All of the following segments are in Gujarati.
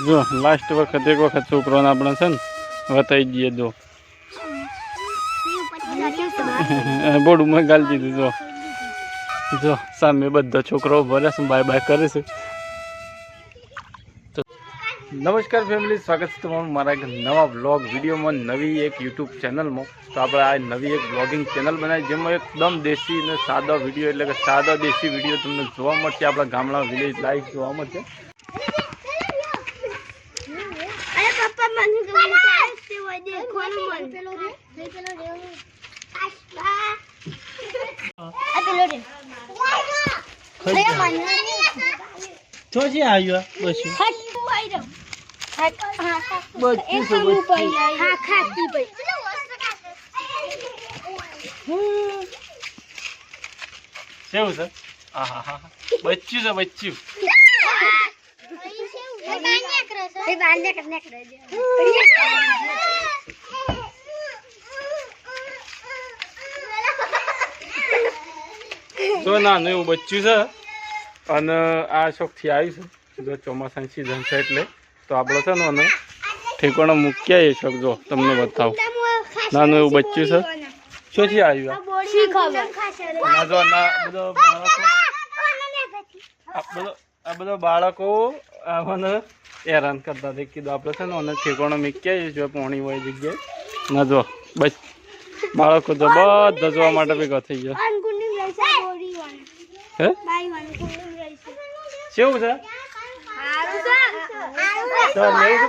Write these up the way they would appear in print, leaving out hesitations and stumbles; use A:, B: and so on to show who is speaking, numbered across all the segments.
A: જો લાસ્ટ વખત એક વખત છોકરોને આપણે છે ને વતાઈ દઈએ જો બોડું ગાલી દીધું જો સામે બધા છોકરાઓ ભરે છે બાય બાય કરે છે. નમસ્કાર ફેમિલી, સ્વાગત છે તમારું મારા એક નવા બ્લોગ વિડીયોમાં, નવી એક યુટ્યુબ ચેનલમાં. તો આપણે આ નવી એક બ્લોગિંગ ચેનલ બનાવી જેમાં એકદમ દેશી અને સાદા વિડીયો એટલે કે સાદા દેશી વિડીયો તમને જોવા મળશે. આપણા ગામડા વિલેજ લાઈફ જોવા મળશે. ચોજી આવ્યો બસ કેવું છે? હા હા હા બચ્યું છે બચ્યું. જો નાનું એવું બચ્યું છે અને આ શોખથી આવ્યું છે. જો ચોમાસાની સિઝન છે એટલે તો આપણે છે ને અને ઠેકાણો મૂક્યા એ શોખ. જો તમને બતાવું, નાનું એવું બચ્યું છે. શોથી આવ્યું આ બધા બાળકો મને હેરાન કરતા હતા. કીધું આપણે છે ને અને ઠેકાણો મૂક્યા જો પાણી હોય જગ્યાએ ના. જો બસ બાળકો તો બધા જોવા માટે ભેગા થઈ ગયા. હે કેવું છે?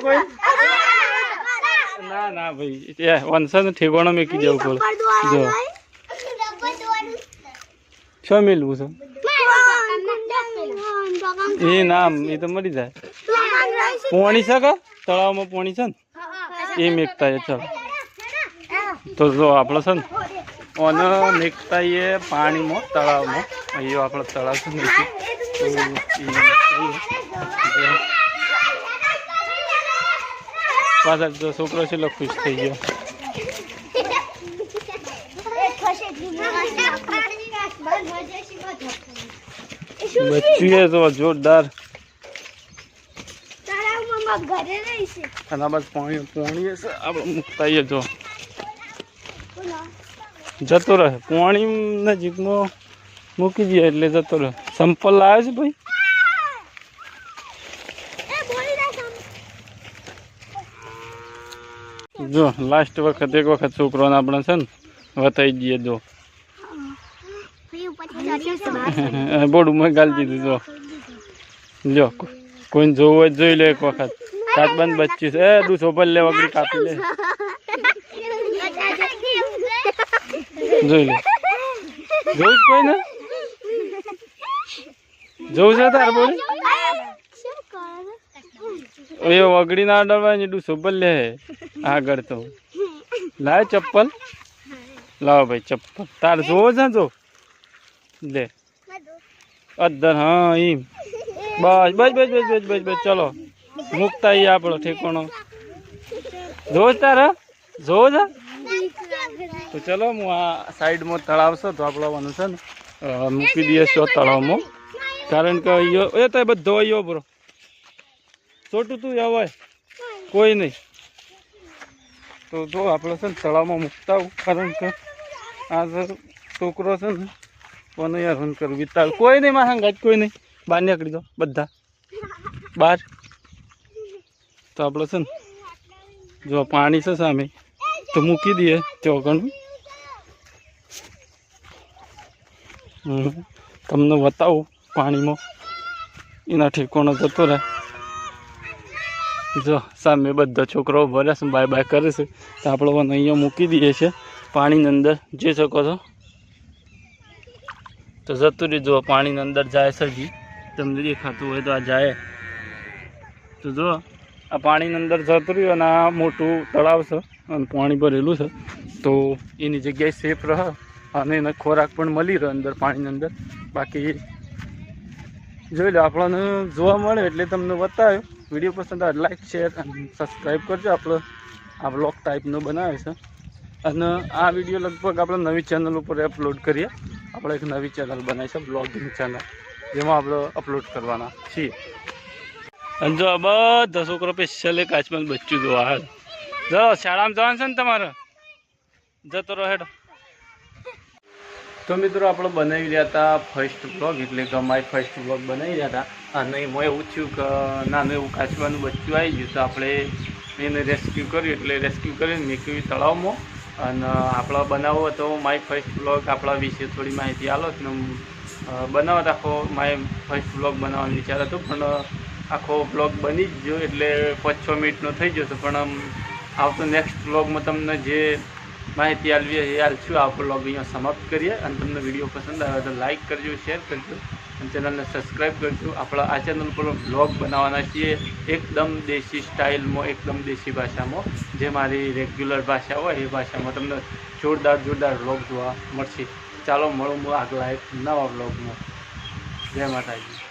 A: કોઈ ના ના ભાઈ વંશા ને ઠેકાણો મેકી જવું પડે. જો શું મેળવું છે એ નામ એ તો મળી જાય. પોણી છે કે તળાવમાં પોણી છે ને એ મેકતા એ. ચાલો તો જો આપણે છે ને અને મેકતા એ પાણીમાં તળાવમાં. અહીંયા આપણે તળાવ છે ને પાછળ જો છોકરો છે ખુશ થઈ ગયો. બચ્ચું તો જોરદાર. અને બસ પાણી પાણી આપણે મૂકતા જો જતો રહે. પાણી નજીકમાં મૂકી દઈએ એટલે જતો રહે. સંપલ લાવે છે ભાઈ. જો લાસ્ટ વખત એક વખત છોકરોને આપણે છે ને વતાઈ દઈએ. જો બોડું ગાલી દીધું. જો કોઈને જોવું હોય જોઈ લે એક વખત. સાત બંધ બચ્ચી છે દુ સોપર લે વગડી કાપી લે. જોઈ લે જોવું જ કોઈ ને જોવું છે તારે બોલ. એ વગડી ના અડવા એટલું સોપર લે આગળ. તો લાવે ચપ્પલ લાવો ભાઈ ચપ્પલ. તારે જોવો છે જો લે અધર. હા એમ બસ બસ બસ બસ બસ બસ બસ. ચલો મૂકતા એ આપણો ઠેકાણો. જોવો તારે જોવો છે તો ચલો હું આ સાઈડમાં તળાવ છે તો આપણે આવવાનું છે ને મૂકી દઈએ છો તળાવમાં. કારણ કે અહીંયા એ તો બધો અહીંયા બરો છોટું તું હોય કોઈ નહીં. તો જો આપણે છે ને તળાવમાં મૂકતા આવું. કારણ કે આ છોકરો છે ને કોને હેરાન કરવું વિતાવ કોઈ નહીં. મારા ગાજ કોઈ નહીં. બહાર નીકળી દો બધા બહાર. તો આપણે છે ને જો પાણી છે સામે તો મૂકી દઈએ ચોકણું. તમને બતાવું પાણીમાં એના ઠેકાણો જતો રહે. જો સામે બધા છોકરાઓ ભરે છે બાય બાય કરે છે. તો આપણે અહીંયા મૂકી દઈએ છીએ પાણીની અંદર. જોઈ શકો છો તો જતું રહી. જો પાણીની અંદર જાય છે જી તમને દેખાતું હોય તો આ જાય. તો જો આ પાણીની અંદર જતું રહ્યું અને આ મોટું તળાવ છે અને પાણી ભરેલું છે. તો એની જગ્યાએ સેફ રહે અને એને ખોરાક પણ મળી રહે અંદર પાણીની અંદર. બાકી જોઈ લો આપણને જોવા મળે એટલે તમને બતાવ્યો. વિડીયો પસંદ આવે લાઈક શેર અને સબસ્ક્રાઈબ કરજો. આપણે આ બ્લોગ ટાઈપનો બનાવે છે અને આ વિડીયો લગભગ આપણે નવી ચેનલ ઉપર અપલોડ કરીએ. આપણે એક નવી ચેનલ બનાવી છે બ્લોગિંગ ચેનલ જેમાં આપણે અપલોડ કરવાના છીએ. અને જો બધા છોકરો સ્પેશિયલ કાચમાં બચ્ચું જોવા હાલ જો શાળામાં જવાનું છે ને તમારે જતો રહો હેડો. તો મિત્રો આપણે બનાવી રહ્યા હતા ફર્સ્ટ બ્લોગ, એટલે કે અમારી ફર્સ્ટ બ્લોગ બનાવી રહ્યા હતા. અને એમાં એવું થયું કે નાનું એવું કાચબાનું બચ્ચું આવી ગયું, તો આપણે એને રેસ્ક્યુ કર્યું. એટલે રેસ્ક્યુ કરીને મેક્યું તળાવમાં. અને આપણે બનાવવો હતો માય ફર્સ્ટ બ્લોગ આપણા વિશે થોડી માહિતી આલો ને બનાવત આખો માય ફર્સ્ટ બ્લોગ બનાવવાનો વિચાર હતો, પણ આખો બ્લોગ બની જ ગયો. એટલે 5-6 મિનિટનો થઈ ગયો હતો. પણ આવતો નેક્સ્ટ બ્લોગમાં તમને જે માહિતી આલવી એ આલશું. આ બ્લોગ અહીંયા સમાપ્ત કરીએ. અને તમને વિડીયો પસંદ આવે તો લાઇક કરજો, શેર કરજો અને ચેનલને સબસ્ક્રાઈબ કરજો. આપણા આ ચેનલ પર બ્લોગ બનાવવાના છીએ એકદમ દેશી સ્ટાઇલમાં, એકદમ દેશી ભાષામાં, જે મારી રેગ્યુલર ભાષા હોય એ ભાષામાં તમને જોરદાર બ્લોગ જોવા મળશે. ચાલો મળું આગલા એક નવા બ્લોગમાં. જય માતાજી.